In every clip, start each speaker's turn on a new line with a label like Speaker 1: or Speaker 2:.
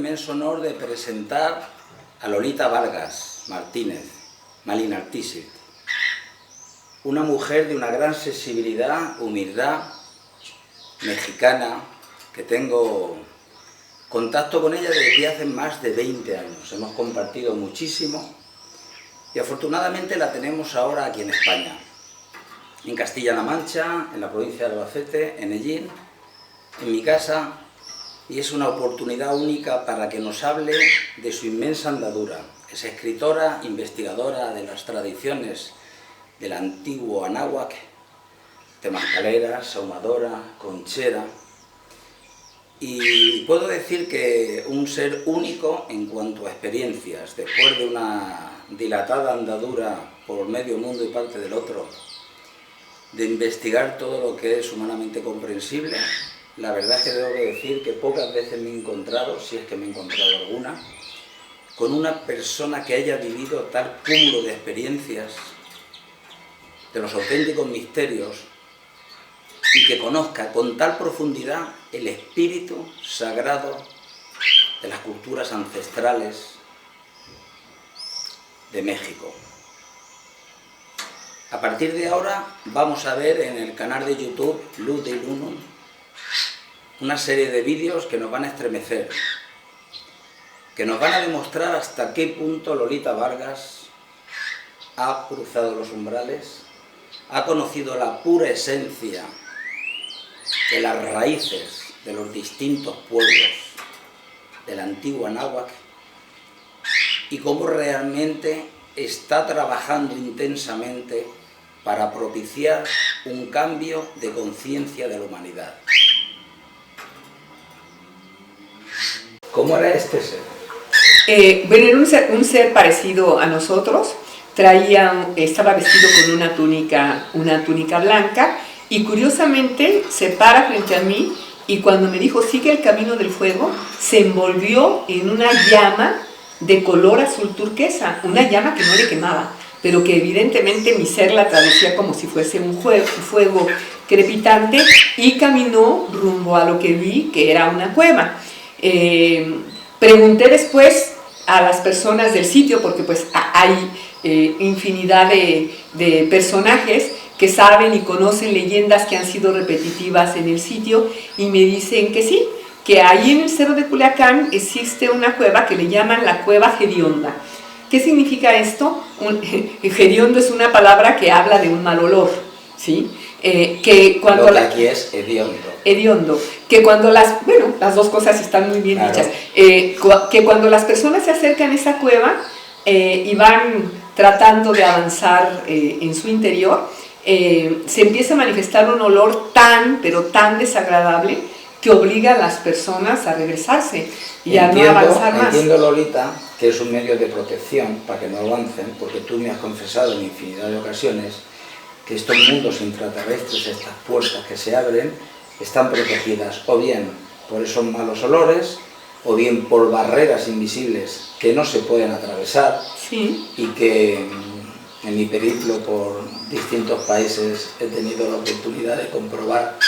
Speaker 1: inmenso honor de presentar a Lolita Vargas Martínez, Malin Artísit, una mujer de una gran sensibilidad, humildad, mexicana, que tengo contacto con ella desde hace más de 20 años. Hemos compartido muchísimo y afortunadamente la tenemos ahora aquí en España, en Castilla-La Mancha, en la provincia de Albacete, en Ellín, en mi casa, y es una oportunidad única para que nos hable de su inmensa andadura. Es escritora, investigadora de las tradiciones del antiguo anáhuac, temazcalera, sahumadora, conchera, y puedo decir que un ser único en cuanto a experiencias. Después de una dilatada andadura por medio mundo y parte del otro, de investigar todo lo que es humanamente comprensible, la verdad es que debo decir que pocas veces me he encontrado, si es que me he encontrado alguna, con una persona que haya vivido tal cúmulo de experiencias, de los auténticos misterios, y que conozca con tal profundidad el espíritu sagrado de las culturas ancestrales de México. A partir de ahora vamos a ver en el canal de YouTube Luz de Ilunum una serie de vídeos que nos van a estremecer, que nos van a demostrar hasta qué punto Lolita Vargas ha cruzado los umbrales, ha conocido la pura esencia de las raíces de los distintos pueblos del antiguo anáhuac y cómo realmente está trabajando intensamente para propiciar un cambio de conciencia de la humanidad. ¿Cómo era este ser?
Speaker 2: Bueno, era un ser parecido a nosotros. Estaba vestido con una túnica blanca, y curiosamente se para frente a mí, y cuando me dijo sigue el camino del fuego, se envolvió en una llama de color azul turquesa, una llama que no le quemaba, pero que evidentemente mi ser la atravesía como si fuese un fuego crepitante, y caminó rumbo a lo que vi que era una cueva. Pregunté después a las personas del sitio, porque pues hay infinidad de personajes que saben y conocen leyendas que han sido repetitivas en el sitio, y me dicen que sí, que ahí en el Cerro de Culiacán existe una cueva que le llaman la Cueva Hedionda. ¿Qué significa esto? Hediondo es una palabra que habla de un mal olor, ¿sí? Que cuando
Speaker 1: aquí es hediondo.
Speaker 2: Hediondo, que cuando las dos cosas están muy bien dichas, que cuando las personas se acercan a esa cueva y van tratando de avanzar en su interior, se empieza a manifestar un olor pero tan desagradable que obliga a las personas a regresarse y a no avanzar más.
Speaker 1: Entiendo, Lolita, que es un medio de protección para que no avancen, porque tú me has confesado en infinidad de ocasiones que estos mundos intraterrestres, estas puertas que se abren, están protegidas o bien por esos malos olores, o bien por barreras invisibles que no se pueden atravesar.
Speaker 2: Sí.
Speaker 1: Y que en mi periplo por distintos países he tenido la oportunidad de comprobar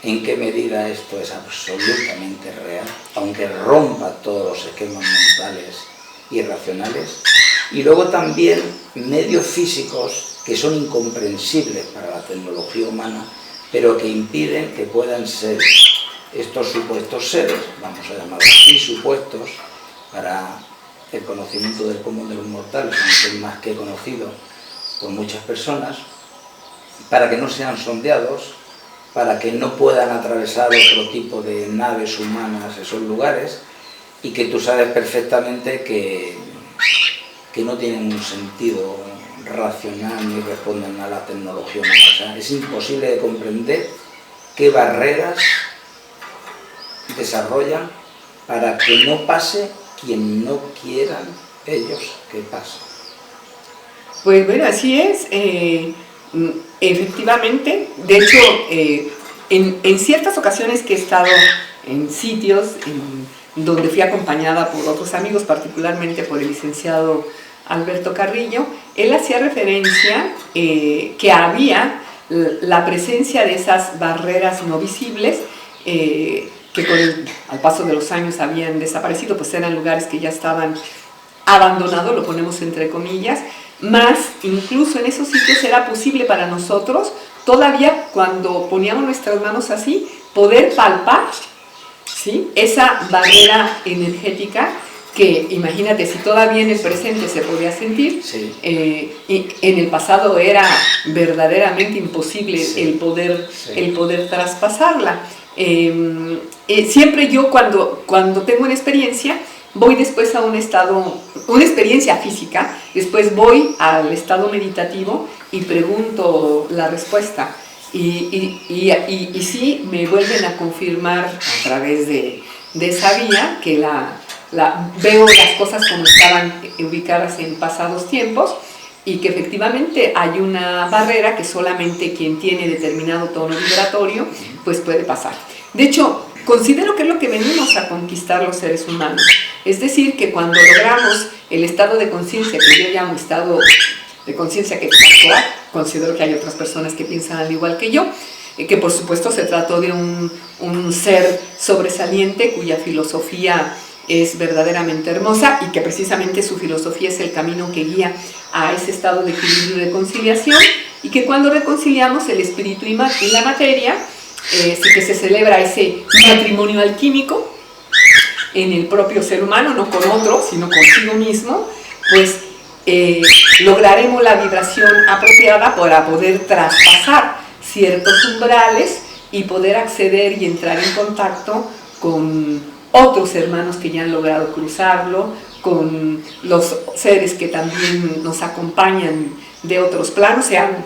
Speaker 1: en qué medida esto es absolutamente real, aunque rompa todos los esquemas mentales y racionales. Y luego también medios físicos que son incomprensibles para la tecnología humana, pero que impiden que puedan ser estos supuestos seres, vamos a llamarlos así, supuestos, para el conocimiento del común de los mortales, aunque es más que conocido por muchas personas, para que no sean sondeados, para que no puedan atravesar otro tipo de naves humanas esos lugares, y que tú sabes perfectamente que no tienen un sentido racional ni responden a la tecnología humana. O sea, es imposible de comprender qué barreras desarrollan para que no pase quien no quieran ellos que pase.
Speaker 2: Pues bueno, así es. Efectivamente, de hecho, en ciertas ocasiones que he estado en sitios donde fui acompañada por otros amigos, particularmente por el licenciado Alberto Carrillo, él hacía referencia que había la presencia de esas barreras no visibles que al paso de los años habían desaparecido, pues eran lugares que ya estaban abandonados, lo ponemos entre comillas, más incluso en esos sitios era posible para nosotros, todavía cuando poníamos nuestras manos así, poder palpar, ¿sí?, esa barrera energética que, imagínate, si todavía en el presente se podía sentir,
Speaker 1: sí.
Speaker 2: Y en el pasado era verdaderamente imposible, sí, el poder traspasarla. Siempre yo cuando tengo una experiencia, voy después a una experiencia física, después voy al estado meditativo y pregunto la respuesta. Y sí me vuelven a confirmar a través de esa vía que veo las cosas como estaban ubicadas en pasados tiempos y que efectivamente hay una barrera que solamente quien tiene determinado tono vibratorio pues puede pasar. De hecho, considero que es lo que venimos a conquistar los seres humanos. Es decir, que cuando logramos el estado de conciencia, que yo llamo estado de conciencia que actual, considero que hay otras personas que piensan al igual que yo, que por supuesto se trató de un ser sobresaliente cuya filosofía es verdaderamente hermosa y que precisamente su filosofía es el camino que guía a ese estado de equilibrio y reconciliación, y que cuando reconciliamos el espíritu y la materia, que se celebra ese matrimonio alquímico en el propio ser humano, no con otro, sino consigo mismo, pues lograremos la vibración apropiada para poder traspasar ciertos umbrales y poder acceder y entrar en contacto con otros hermanos que ya han logrado cruzarlo, con los seres que también nos acompañan de otros planos, sean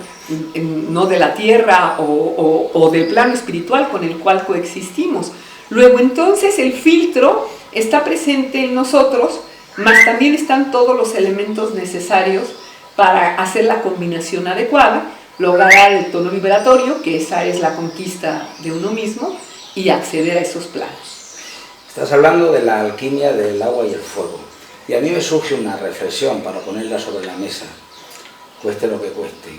Speaker 2: no de la tierra o del plano espiritual con el cual coexistimos. Luego entonces el filtro está presente en nosotros, más también están todos los elementos necesarios para hacer la combinación adecuada, lograr el tono vibratorio, que esa es la conquista de uno mismo, y acceder a esos planos.
Speaker 1: Estás hablando de la alquimia del agua y el fuego, y a mí me surge una reflexión para ponerla sobre la mesa, cueste lo que cueste.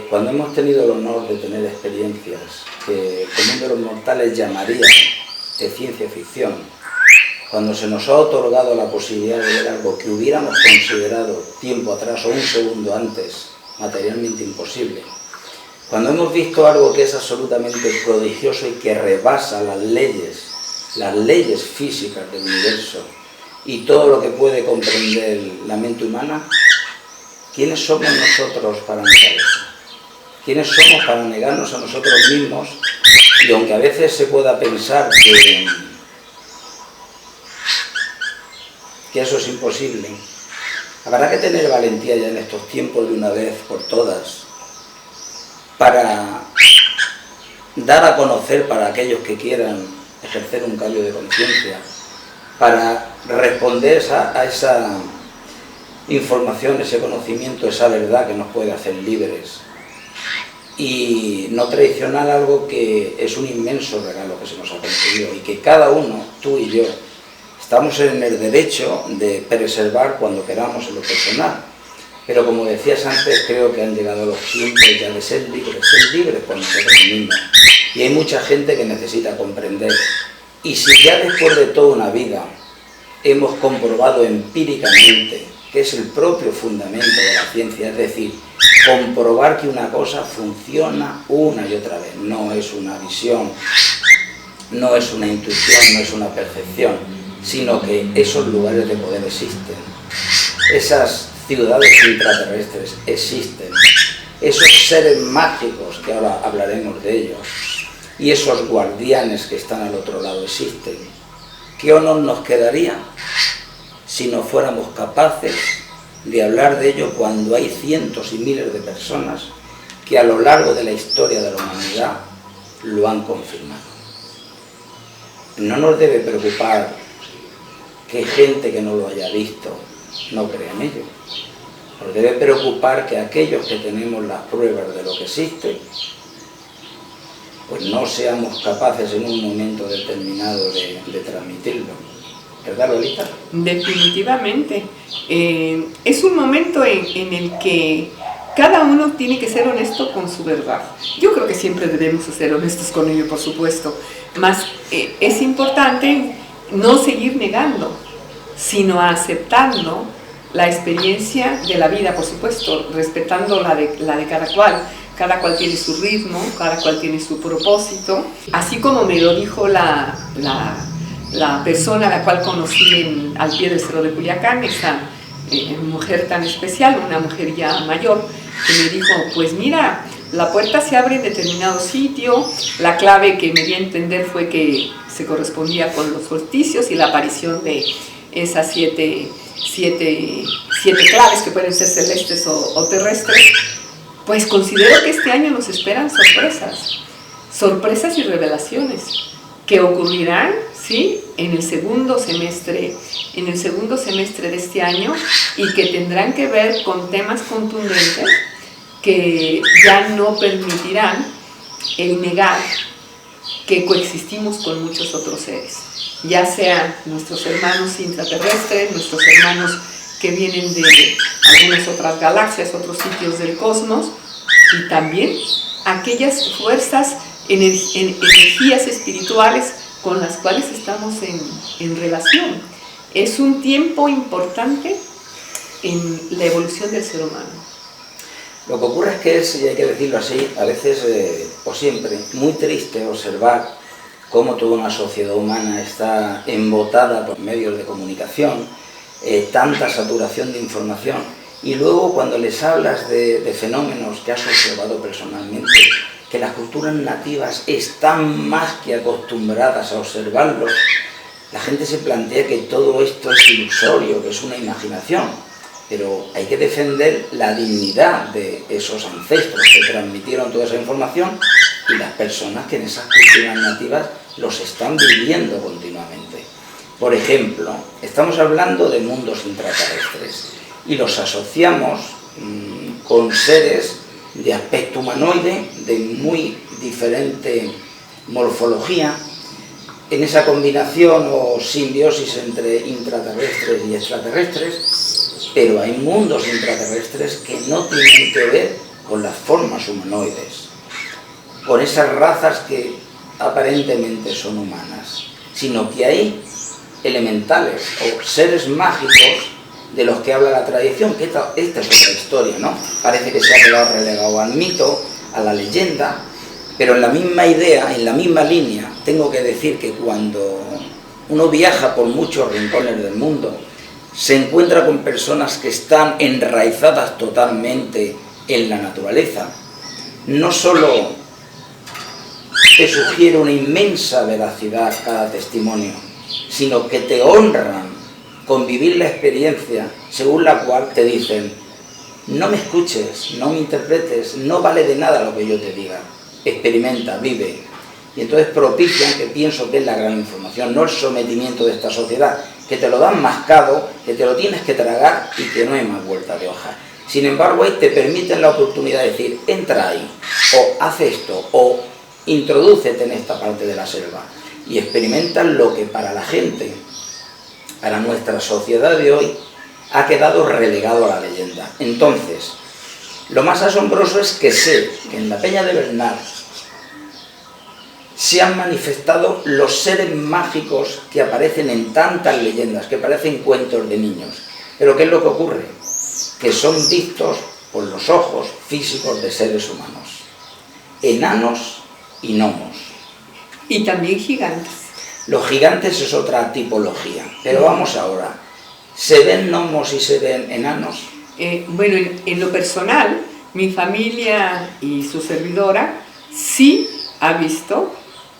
Speaker 1: Cuando hemos tenido el honor de tener experiencias que el común de los mortales llamaría de ciencia ficción, cuando se nos ha otorgado la posibilidad de ver algo que hubiéramos considerado tiempo atrás o un segundo antes materialmente imposible, cuando hemos visto algo que es absolutamente prodigioso y que rebasa las leyes físicas del universo y todo lo que puede comprender la mente humana, ¿quiénes somos nosotros para negar eso? ¿Quiénes somos para negarnos a nosotros mismos? Y aunque a veces se pueda pensar que eso es imposible, habrá que tener valentía ya en estos tiempos de una vez por todas para dar a conocer para aquellos que quieran ejercer un cambio de conciencia, para responder a esa información, ese conocimiento, esa verdad que nos puede hacer libres y no traicionar algo que es un inmenso regalo que se nos ha concedido y que cada uno, tú y yo, estamos en el derecho de preservar cuando queramos en lo personal. Pero como decías antes, creo que han llegado los tiempos ya de ser libres por nosotros mismos. Y hay mucha gente que necesita comprender. Y si ya después de toda una vida hemos comprobado empíricamente que es el propio fundamento de la ciencia, es decir, comprobar que una cosa funciona una y otra vez, no es una visión, no es una intuición, no es una percepción, sino que esos lugares de poder existen, esas ciudades intraterrestres existen, esos seres mágicos, que ahora hablaremos de ellos, y esos guardianes que están al otro lado existen. ¿Qué honor nos quedaría si no fuéramos capaces de hablar de ello cuando hay cientos y miles de personas que a lo largo de la historia de la humanidad lo han confirmado? No nos debe preocupar que gente que no lo haya visto no crea en ello. Nos debe preocupar que aquellos que tenemos las pruebas de lo que existe, pues no seamos capaces en un momento determinado de transmitirlo. ¿Verdad, Lolita?
Speaker 2: Definitivamente. Es un momento en el que cada uno tiene que ser honesto con su verdad. Yo creo que siempre debemos ser honestos con ello, por supuesto. Más es importante no seguir negando, sino aceptando la experiencia de la vida, por supuesto, respetando la de cada cual. Cada cual tiene su ritmo, cada cual tiene su propósito. Así como me lo dijo la persona a la cual conocí al pie del Cerro de Culiacán, esa mujer tan especial, una mujer ya mayor, que me dijo, pues mira, la puerta se abre en determinado sitio, la clave que me di a entender fue que se correspondía con los solsticios y la aparición de esas siete claves que pueden ser celestes o terrestres. Pues considero que este año nos esperan sorpresas y revelaciones que ocurrirán, ¿sí?, en el segundo semestre de este año, y que tendrán que ver con temas contundentes que ya no permitirán el negar que coexistimos con muchos otros seres, ya sean nuestros hermanos intraterrestres, nuestros hermanos que vienen de algunas otras galaxias, otros sitios del cosmos, y también aquellas fuerzas, energías espirituales con las cuales estamos en relación. Es un tiempo importante en la evolución del ser humano.
Speaker 1: Lo que ocurre es que es, y hay que decirlo así, a veces o siempre, muy triste observar cómo toda una sociedad humana está embotada por medios de comunicación, tanta saturación de información, y luego cuando les hablas de fenómenos que has observado personalmente, que las culturas nativas están más que acostumbradas a observarlos, la gente se plantea que todo esto es ilusorio, que es una imaginación, pero hay que defender la dignidad de esos ancestros que transmitieron toda esa información y las personas que en esas culturas nativas los están viviendo continuamente. Por ejemplo, estamos hablando de mundos intraterrestres y los asociamos con seres de aspecto humanoide, de muy diferente morfología, en esa combinación o simbiosis entre intraterrestres y extraterrestres, pero hay mundos intraterrestres que no tienen que ver con las formas humanoides, con esas razas que aparentemente son humanas, sino que hay elementales o seres mágicos de los que habla la tradición, que esta es otra historia, ¿no? Parece que se ha quedado relegado al mito, a la leyenda, pero en la misma idea, en la misma línea, tengo que decir que cuando uno viaja por muchos rincones del mundo, se encuentra con personas que están enraizadas totalmente en la naturaleza. No solo te sugiere una inmensa veracidad cada testimonio, sino que te honran con vivir la experiencia según la cual te dicen: no me escuches, no me interpretes, no vale de nada lo que yo te diga, experimenta, vive. Y entonces propician, que pienso que es la gran información, no el sometimiento de esta sociedad, que te lo dan mascado, que te lo tienes que tragar y que no hay más vuelta de hoja. Sin embargo, ahí te permiten la oportunidad de decir: entra ahí, o haz esto, o introdúcete en esta parte de la selva, y experimentan lo que para la gente, para nuestra sociedad de hoy, ha quedado relegado a la leyenda. Entonces, lo más asombroso es que sé que en la Peña de Bernal se han manifestado los seres mágicos que aparecen en tantas leyendas, que parecen cuentos de niños. Pero ¿qué es lo que ocurre? Que son vistos por los ojos físicos de seres humanos, enanos y gnomos.
Speaker 2: Y también gigantes.
Speaker 1: Los gigantes es otra tipología, pero vamos ahora. ¿Se ven gnomos y se ven enanos?
Speaker 2: Bueno, en lo personal, mi familia y su servidora sí ha visto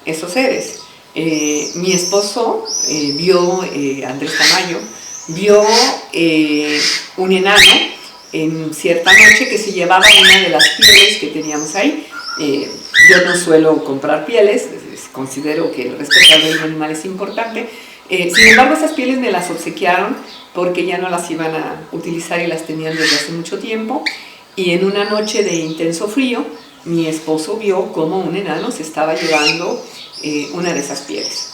Speaker 2: esos seres. Mi esposo vio, Andrés Tamayo, vio un enano en cierta noche que se llevaba una de las pieles que teníamos ahí. Yo no suelo comprar pieles, considero que el respeto al reino animal es importante. Sin embargo, esas pieles me las obsequiaron porque ya no las iban a utilizar y las tenían desde hace mucho tiempo. Y en una noche de intenso frío, mi esposo vio cómo un enano se estaba llevando una de esas pieles.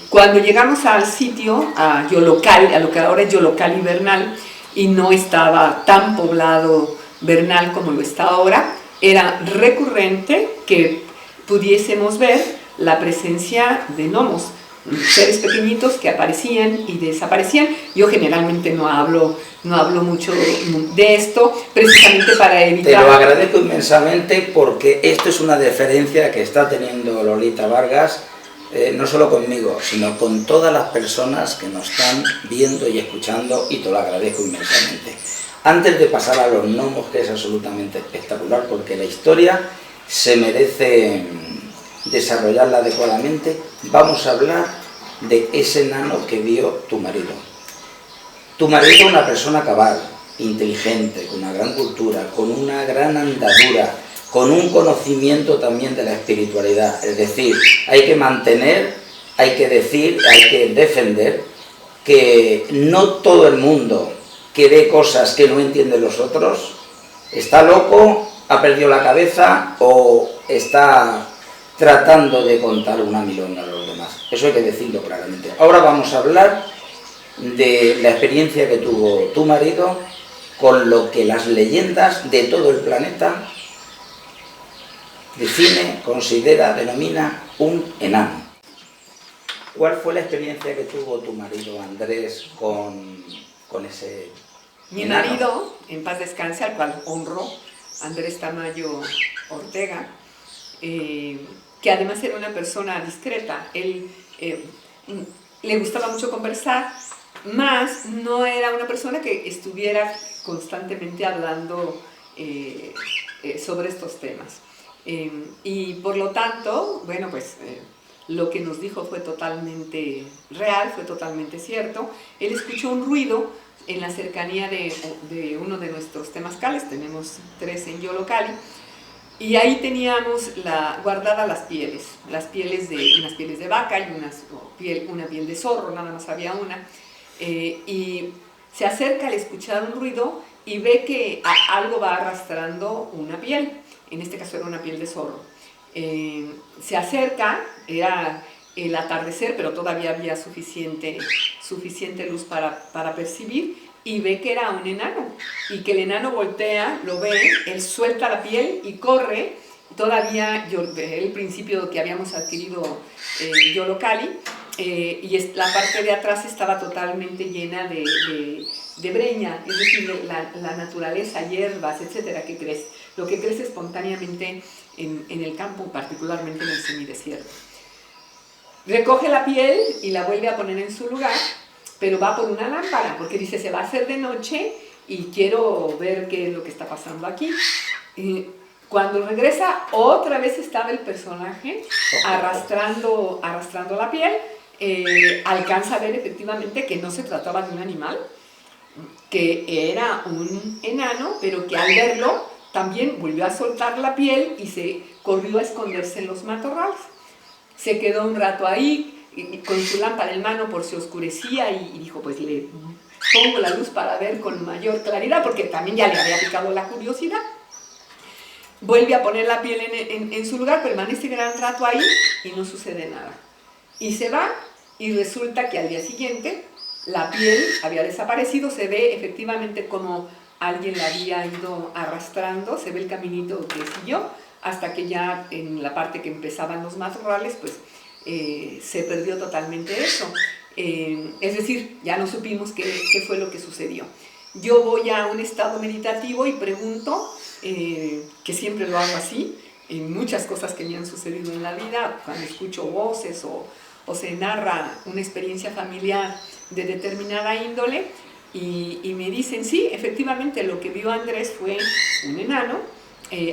Speaker 2: Cuando llegamos al sitio, a lo que ahora es Yolocal y Bernal, y no estaba tan poblado vernal como lo está ahora, era recurrente que pudiésemos ver la presencia de gnomos, seres pequeñitos que aparecían y desaparecían. Yo generalmente no hablo mucho de esto, precisamente para evitar...
Speaker 1: Te lo agradezco inmensamente, porque esto es una deferencia que está teniendo Lolita Vargas, no solo conmigo, sino con todas las personas que nos están viendo y escuchando, y te lo agradezco inmensamente. Antes de pasar a los gnomos, que es absolutamente espectacular, porque la historia se merece desarrollarla adecuadamente, vamos a hablar de ese enano que vio tu marido. Tu marido, una persona cabal, inteligente, con una gran cultura, con una gran andadura, con un conocimiento también de la espiritualidad. Es decir, hay que mantener, hay que decir, hay que defender que no todo el mundo que ve cosas que no entienden los otros está loco, ha perdido la cabeza o está tratando de contar una milonga a los demás. Eso hay que decirlo claramente. Ahora vamos a hablar de la experiencia que tuvo tu marido con lo que las leyendas de todo el planeta define, considera, denomina un enano. ¿Cuál fue la experiencia que tuvo tu marido Andrés con ese
Speaker 2: Mi
Speaker 1: enano?
Speaker 2: marido, en paz descanse, al cual honro, Andrés Tamayo Ortega, que además era una persona discreta. Él le gustaba mucho conversar, más no era una persona que estuviera constantemente hablando sobre estos temas. Y por lo tanto, bueno, pues lo que nos dijo fue totalmente real, fue totalmente cierto. Él escuchó un ruido en la cercanía de uno de nuestros temazcales, tenemos 3 en Yolocali, y ahí teníamos guardadas las pieles unas pieles de vaca y una piel de zorro, nada más había una, y se acerca al escuchar un ruido y ve que algo va arrastrando una piel, en este caso era una piel de zorro. Se acerca, era el atardecer, pero todavía había suficiente luz para percibir, y ve que era un enano, y que el enano voltea, lo ve, él suelta la piel y corre. Todavía el principio que habíamos adquirido Yolocali, y la parte de atrás estaba totalmente llena de breña, es decir, la naturaleza, hierbas, etcétera, que crece, lo que crece espontáneamente en el campo, particularmente en el semidesierto. Recoge la piel y la vuelve a poner en su lugar, pero va por una lámpara, porque dice, se va a hacer de noche y quiero ver qué es lo que está pasando aquí. Cuando regresa, otra vez estaba el personaje arrastrando la piel. Alcanza a ver efectivamente que no se trataba de un animal, que era un enano, pero que al verlo también volvió a soltar la piel y se corrió a esconderse en los matorrales. Se quedó un rato ahí con su lámpara en mano por si oscurecía, y dijo, pues le pongo la luz para ver con mayor claridad, porque también ya le había picado la curiosidad. Vuelve a poner la piel en su lugar, permanece gran rato ahí y no sucede nada. Y se va, y resulta que al día siguiente la piel había desaparecido, se ve efectivamente como alguien la había ido arrastrando, se ve el caminito que siguió, hasta que ya en la parte que empezaban los matorrales, pues se perdió totalmente eso. Es decir, ya no supimos qué fue lo que sucedió. Yo voy a un estado meditativo y pregunto, que siempre lo hago así, en muchas cosas que me han sucedido en la vida, cuando escucho voces o se narra una experiencia familiar de determinada índole, y me dicen, sí, efectivamente lo que vio Andrés fue un enano,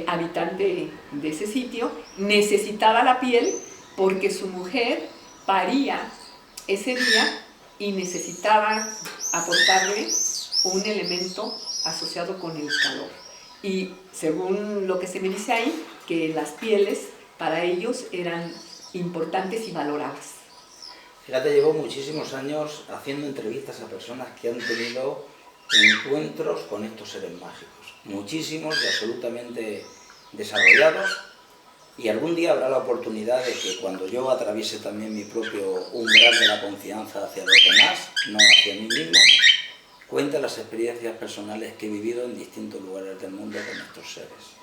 Speaker 2: habitante de ese sitio, necesitaba la piel porque su mujer paría ese día y necesitaba aportarle un elemento asociado con el calor. Y según lo que se me dice ahí, que las pieles para ellos eran importantes y valoradas.
Speaker 1: Fíjate, llevo muchísimos años haciendo entrevistas a personas que han tenido encuentros con estos seres mágicos. Muchísimos y absolutamente desarrollados, y algún día habrá la oportunidad de que cuando yo atraviese también mi propio umbral de la confianza hacia los demás, no hacia mí mismo, cuenta las experiencias personales que he vivido en distintos lugares del mundo con estos seres,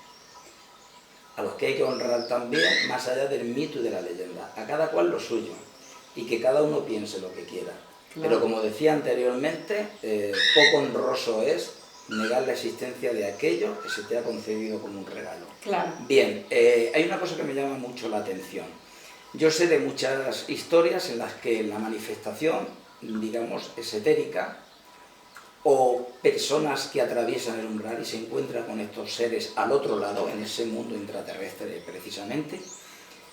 Speaker 1: a los que hay que honrar también, más allá del mito y de la leyenda, a cada cual lo suyo, y que cada uno piense lo que quiera. Claro. Pero como decía anteriormente, poco honroso es negar la existencia de aquello que se te ha concedido como un regalo.
Speaker 2: Claro.
Speaker 1: Bien, hay una cosa que me llama mucho la atención. Yo sé de muchas historias en las que la manifestación, digamos, esotérica, o personas que atraviesan el umbral y se encuentran con estos seres al otro lado, en ese mundo intraterrestre precisamente,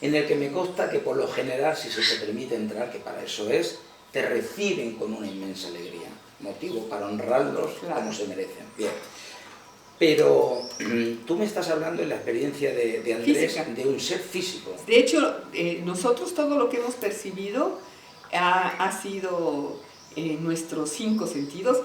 Speaker 1: en el que me consta que por lo general, si se te permite entrar, que para eso es, te reciben con una inmensa alegría, motivo para honrarlos como se merecen. Bien. Pero tú me estás hablando en la experiencia de Andrés, física, de un ser físico.
Speaker 2: De hecho, nosotros todo lo que hemos percibido ha sido nuestros 5 sentidos.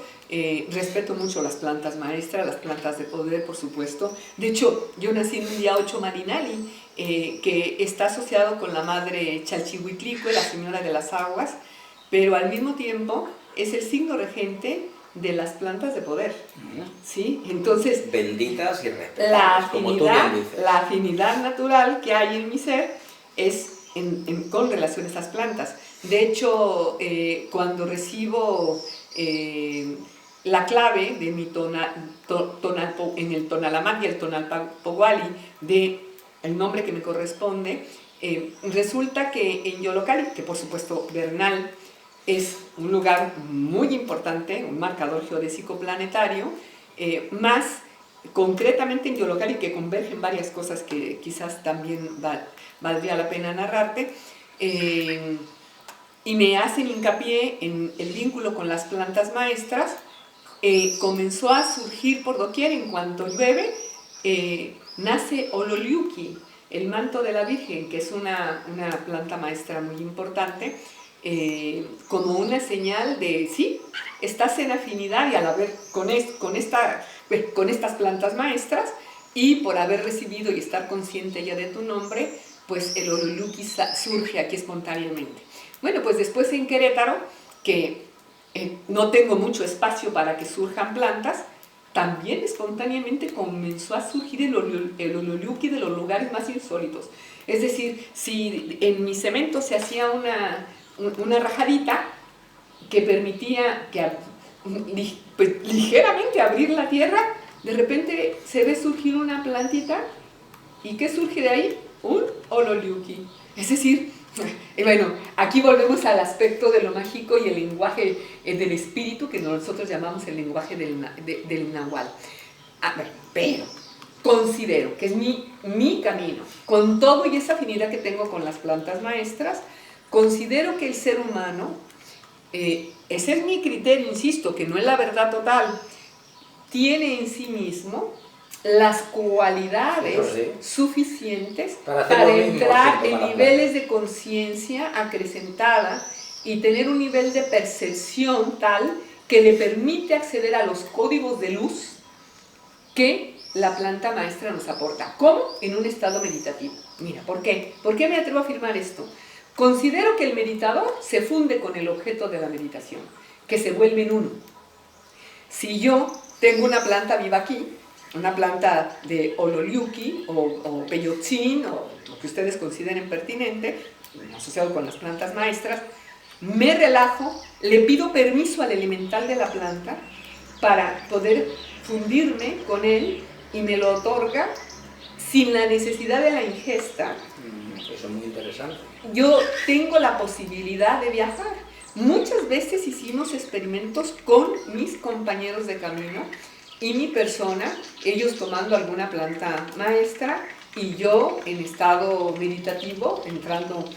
Speaker 2: Respeto mucho las plantas maestras, las plantas de poder, por supuesto. De hecho, yo nací en un día 8 Marinali, que está asociado con la madre Chalchihuitlicue, la señora de las aguas, pero al mismo tiempo es el signo regente de las plantas de poder, ¿sí? Entonces,
Speaker 1: benditas y respetadas, como tú bien dices.
Speaker 2: La afinidad natural que hay en mi ser es con relación a esas plantas. De hecho, cuando recibo la clave de mi en el Tonalamac y el Tonalpohualli, de el nombre que me corresponde, resulta que en Yolocali, que por supuesto Bernal es un lugar muy importante, un marcador geodésico planetario, más concretamente en Yolocali, que convergen varias cosas que quizás también valdría la pena narrarte, y me hacen hincapié en el vínculo con las plantas maestras. Comenzó a surgir por doquier. En cuanto llueve, nace Ololiuqui, el manto de la Virgen, que es una planta maestra muy importante, como una señal de, sí, estás en afinidad y al haber con estas plantas maestras, y por haber recibido y estar consciente ya de tu nombre, pues el Ololiuqui surge aquí espontáneamente. Bueno, pues después en Querétaro, que no tengo mucho espacio para que surjan plantas, también espontáneamente comenzó a surgir el Ololiuqui de los lugares más insólitos. Es decir, si en mi cemento se hacía una rajadita que permitía pues, ligeramente abrir la tierra, de repente se ve surgir una plantita. ¿Y qué surge de ahí? Un Ololiuqui. Es decir, bueno, aquí volvemos al aspecto de lo mágico y el lenguaje del espíritu, que nosotros llamamos el lenguaje del nahual. Pero considero que es mi camino, con todo y esa afinidad que tengo con las plantas maestras, considero que el ser humano, ese es mi criterio, insisto, que no es la verdad total, tiene en sí mismo las cualidades suficientes para entrar en niveles de conciencia acrecentada y tener un nivel de percepción tal que le permite acceder a los códigos de luz que la planta maestra nos aporta. ¿Cómo? En un estado meditativo. Mira, ¿por qué? ¿Por qué me atrevo a afirmar esto? Considero que el meditador se funde con el objeto de la meditación, que se vuelve en uno. Si yo tengo una planta viva aquí, una planta de Ololiuqui o Peyotzin, o lo que ustedes consideren pertinente, asociado con las plantas maestras, me relajo, le pido permiso al elemental de la planta para poder fundirme con él y me lo otorga sin la necesidad de la ingesta.
Speaker 1: Eso es muy interesante.
Speaker 2: Yo tengo la posibilidad de viajar. Muchas veces hicimos experimentos con mis compañeros de camino y mi persona, ellos tomando alguna planta maestra y yo en estado meditativo, entrando,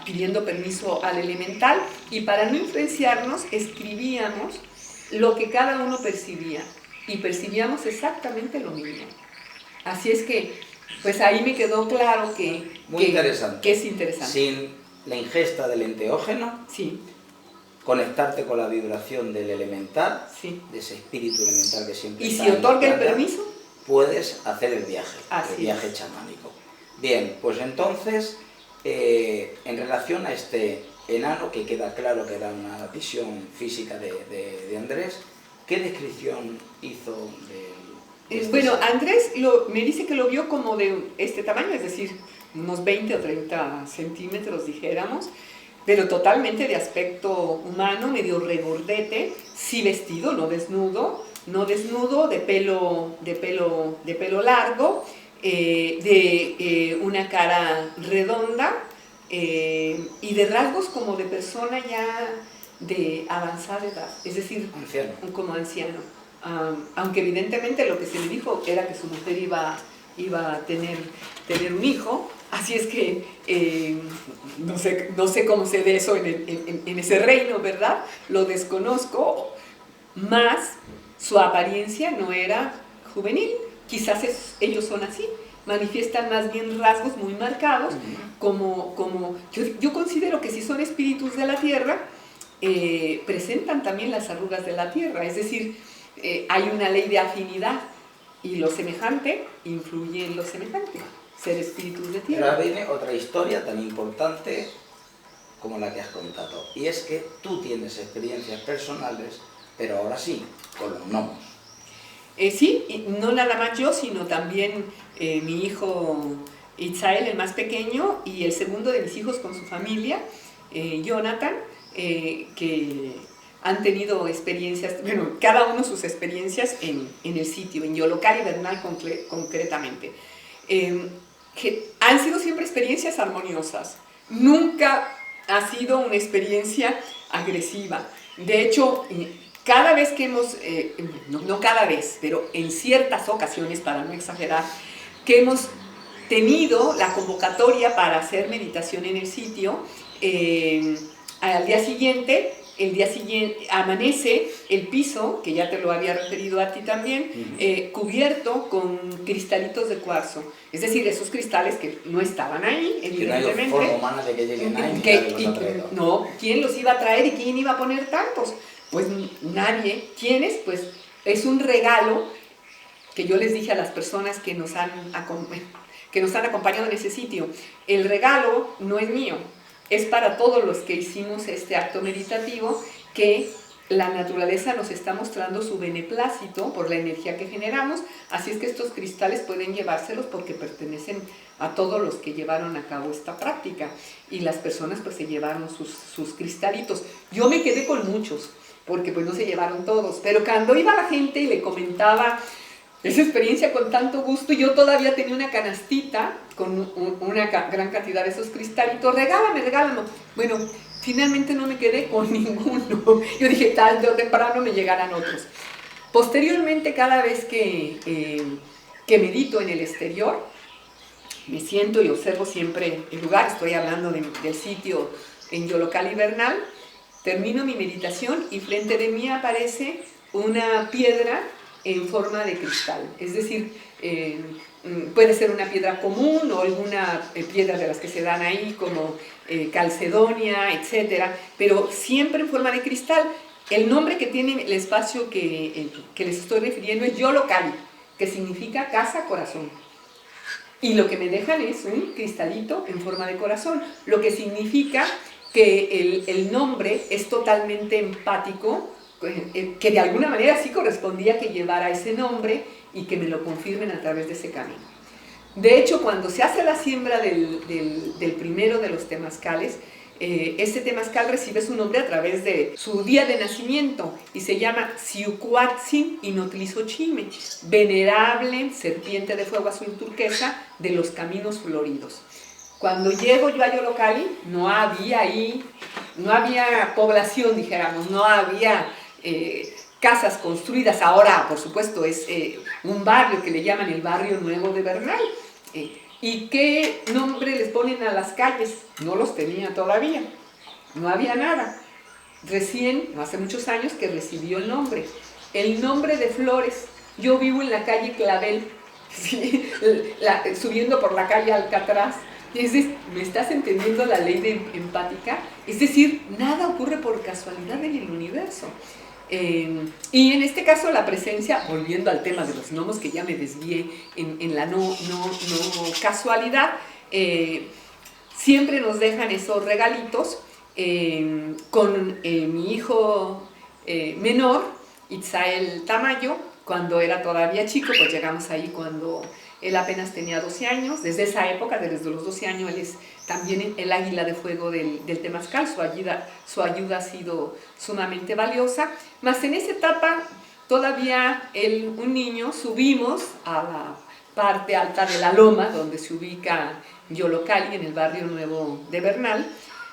Speaker 2: pidiendo permiso al elemental, y para no influenciarnos escribíamos lo que cada uno percibía y percibíamos exactamente lo mismo. Así es que, pues ahí me quedó claro que es interesante.
Speaker 1: Sin la ingesta del enteógeno,
Speaker 2: sí,
Speaker 1: conectarte con la vibración del elemental,
Speaker 2: sí,
Speaker 1: de ese espíritu elemental que siempre
Speaker 2: y
Speaker 1: está
Speaker 2: si
Speaker 1: en la
Speaker 2: otorga el
Speaker 1: planta,
Speaker 2: permiso,
Speaker 1: puedes hacer el viaje,
Speaker 2: así
Speaker 1: chamánico. Bien, pues entonces, en relación a este enano, que queda claro que era una visión física de Andrés. ¿Qué descripción hizo de este
Speaker 2: Bueno,
Speaker 1: ser?
Speaker 2: Andrés me dice que lo vio como de este tamaño, es decir, unos 20 o 30 centímetros, dijéramos, pero totalmente de aspecto humano, medio regordete, sí vestido, no desnudo, de pelo largo, de una cara redonda y de rasgos como de persona ya de avanzada edad, es decir,
Speaker 1: Anciano.
Speaker 2: como anciano. Aunque evidentemente lo que se le dijo era que su mujer iba a tener un hijo, así es que no sé cómo se dé eso en ese reino, ¿verdad? Lo desconozco, más su apariencia no era juvenil, quizás ellos son así, manifiestan más bien rasgos muy marcados, como yo considero que si son espíritus de la tierra, presentan también las arrugas de la tierra, es decir, hay una ley de afinidad y lo semejante influye en lo semejante, ser espíritus de
Speaker 1: Pero
Speaker 2: tierra.
Speaker 1: ahora viene otra historia tan importante como la que has contado, y es que tú tienes experiencias personales, pero ahora sí, con los gnomos.
Speaker 2: Sí, y no nada más yo, sino también mi hijo Itzael, el más pequeño, y el segundo de mis hijos con su familia, Jonathan, que han tenido experiencias, bueno, cada uno sus experiencias en el sitio, en Yolocal y Bernal concretamente. Que han sido siempre experiencias armoniosas, nunca ha sido una experiencia agresiva. De hecho, cada vez que hemos, no cada vez, pero en ciertas ocasiones, para no exagerar, que hemos tenido la convocatoria para hacer meditación en el sitio, al día siguiente, amanece el piso, que ya te lo había referido a ti también, cubierto con cristalitos de cuarzo. Es decir, esos cristales que no estaban ahí, evidentemente.
Speaker 1: Que no hay forma humana de que lleguen ahí.
Speaker 2: No, ¿quién los iba a traer y quién iba a poner tantos? Pues nadie. ¿Quiénes? Pues es un regalo que yo les dije a las personas que nos han acompañado en ese sitio. El regalo no es mío, es para todos los que hicimos este acto meditativo, que la naturaleza nos está mostrando su beneplácito por la energía que generamos, así es que estos cristales pueden llevárselos porque pertenecen a todos los que llevaron a cabo esta práctica, y las personas pues se llevaron sus cristalitos. Yo me quedé con muchos, porque pues no se llevaron todos, pero cuando iba la gente y le comentaba esa experiencia con tanto gusto, y yo todavía tenía una canastita con una gran cantidad de esos cristalitos, regálame. Bueno, finalmente no me quedé con ninguno. Yo dije, tarde o temprano me llegarán otros. Posteriormente, cada vez que medito en el exterior, me siento y observo siempre el lugar, estoy hablando del sitio en Yolocal y Bernal, termino mi meditación y frente de mí aparece una piedra en forma de cristal, es decir, puede ser una piedra común o alguna piedra de las que se dan ahí como calcedonia, etcétera, pero siempre en forma de cristal. El nombre que tiene el espacio que les estoy refiriendo es Yolocali, que significa casa corazón, y lo que me dejan es un cristalito en forma de corazón, lo que significa que el nombre es totalmente empático, que de alguna manera sí correspondía que llevara ese nombre y que me lo confirmen a través de ese camino. De hecho, cuando se hace la siembra del primero de los temazcales, este temazcal recibe su nombre a través de su día de nacimiento y se llama Xiucuatzin Inotlizochime, venerable serpiente de fuego azul turquesa de los caminos floridos. Cuando llego yo a Yolocali, no había población, dijéramos, no había casas construidas. Ahora, por supuesto, es un barrio que le llaman el barrio nuevo de Bernal. ¿Y qué nombre les ponen a las calles? No los tenía todavía, no había nada. Recién, hace muchos años, que recibió el nombre de Flores. Yo vivo en la calle Clavel, ¿sí? Subiendo por la calle Alcatraz. ¿Me estás entendiendo la ley empática? Es decir, nada ocurre por casualidad en el universo. Y en este caso la presencia, volviendo al tema de los gnomos, que ya me desvié en la no casualidad, siempre nos dejan esos regalitos con mi hijo menor, Itzael Tamayo, cuando era todavía chico, pues llegamos ahí cuando él apenas tenía 12 años. Desde esa época, desde los 12 años, él es también el águila de fuego del Temazcal. Su ayuda ha sido sumamente valiosa. Más en esa etapa, todavía un niño, subimos a la parte alta de la loma, donde se ubica Yolocali, en el barrio nuevo de Bernal,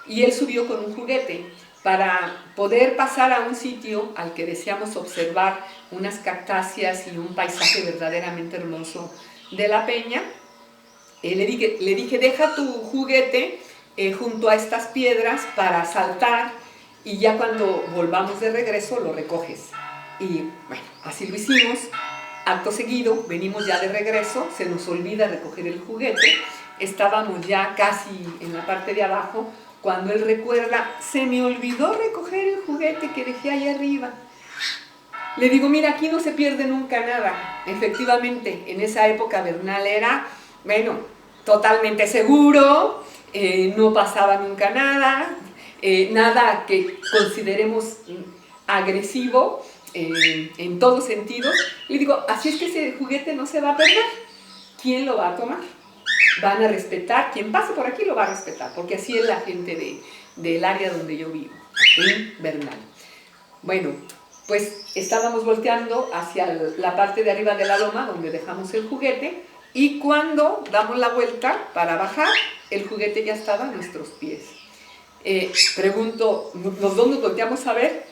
Speaker 2: y él subió con un juguete para poder pasar a un sitio al que deseamos observar unas cactáceas y un paisaje verdaderamente hermoso de la peña. Le dije, deja tu juguete junto a estas piedras para saltar, y ya cuando volvamos de regreso lo recoges. Y bueno, así lo hicimos. Acto seguido, venimos ya de regreso, se nos olvida recoger el juguete, estábamos ya casi en la parte de abajo, cuando él recuerda, se me olvidó recoger el juguete que dejé ahí arriba. Le digo, mira, aquí no se pierde nunca nada. Efectivamente, en esa época Bernal era, bueno, totalmente seguro, no pasaba nunca nada, nada que consideremos agresivo en todos sentidos. Le digo, así es que ese juguete no se va a perder. ¿Quién lo va a tomar? Van a respetar, quien pase por aquí lo va a respetar, porque así es la gente del área donde yo vivo, en Bernal. Bueno, pues estábamos volteando hacia la parte de arriba de la loma donde dejamos el juguete, y cuando damos la vuelta para bajar, el juguete ya estaba a nuestros pies. Pregunto, los dos nos volteamos a ver,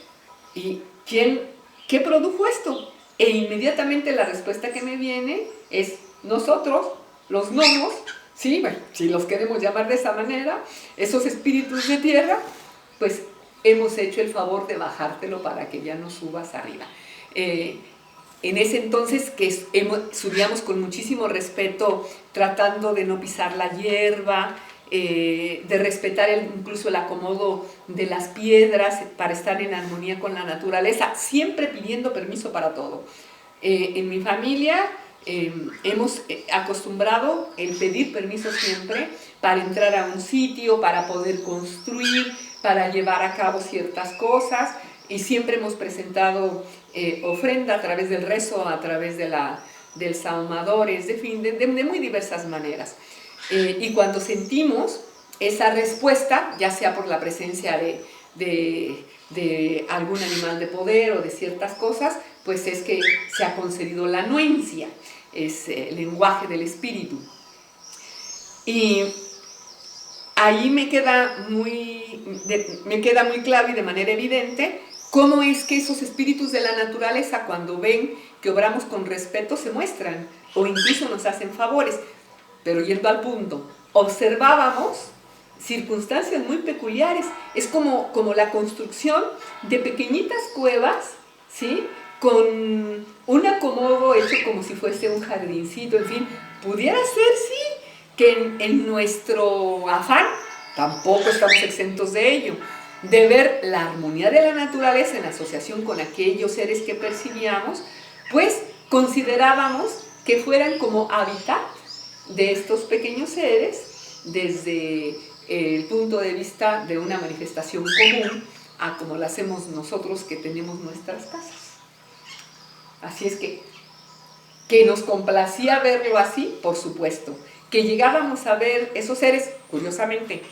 Speaker 2: ¿y qué produjo esto? E inmediatamente la respuesta que me viene es, nosotros, los gnomos, sí, bueno, si los queremos llamar de esa manera, esos espíritus de tierra, pues hemos hecho el favor de bajártelo para que ya no subas arriba. En ese entonces que subíamos con muchísimo respeto, tratando de no pisar la hierba, de respetar incluso el acomodo de las piedras para estar en armonía con la naturaleza, siempre pidiendo permiso para todo. En mi familia hemos acostumbrado el pedir permiso siempre para entrar a un sitio, para poder construir, para llevar a cabo ciertas cosas, y siempre hemos presentado ofrenda a través del rezo, a través del saumadores, de muy diversas maneras. Y cuando sentimos esa respuesta, ya sea por la presencia de algún animal de poder o de ciertas cosas, pues es que se ha concedido la anuencia, es el lenguaje del espíritu. Y ahí me queda muy claro y de manera evidente cómo es que esos espíritus de la naturaleza, cuando ven que obramos con respeto, se muestran o incluso nos hacen favores. Pero yendo al punto, observábamos circunstancias muy peculiares. Es como la construcción de pequeñitas cuevas, ¿sí?, con un acomodo hecho como si fuese un jardincito, en fin. Pudiera ser, sí, que en nuestro afán, tampoco estamos exentos de ello, de ver la armonía de la naturaleza en asociación con aquellos seres que percibíamos, pues considerábamos que fueran como hábitat de estos pequeños seres, desde el punto de vista de una manifestación común a como la hacemos nosotros que tenemos nuestras casas. Así es que nos complacía verlo así, por supuesto, que llegábamos a ver esos seres, curiosamente,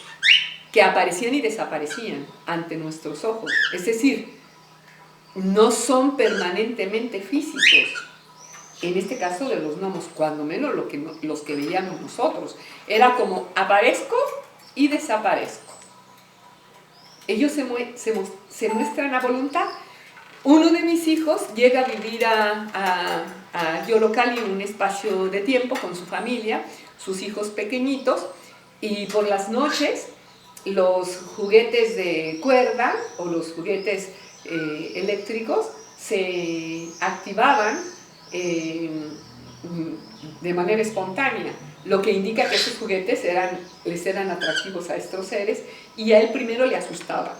Speaker 2: que aparecían y desaparecían ante nuestros ojos, es decir, no son permanentemente físicos. En este caso de los gnomos, cuando menos los que veíamos nosotros, era como aparezco y desaparezco. Ellos se muestran a voluntad. Uno de mis hijos llega a vivir a Yolocali, un espacio de tiempo con su familia, sus hijos pequeñitos, y por las noches los juguetes de cuerda o los juguetes eléctricos se activaban de manera espontánea, lo que indica que esos juguetes les eran atractivos a estos seres, y a él primero le asustaba.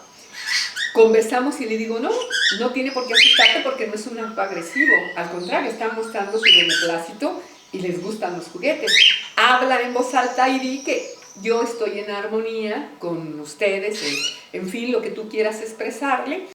Speaker 2: Conversamos y le digo, no tiene por qué asustarte porque no es un acto agresivo, al contrario, están mostrando su beneplácito y les gustan los juguetes. Habla en voz alta y di que yo estoy en armonía con ustedes, en fin, lo que tú quieras expresarle,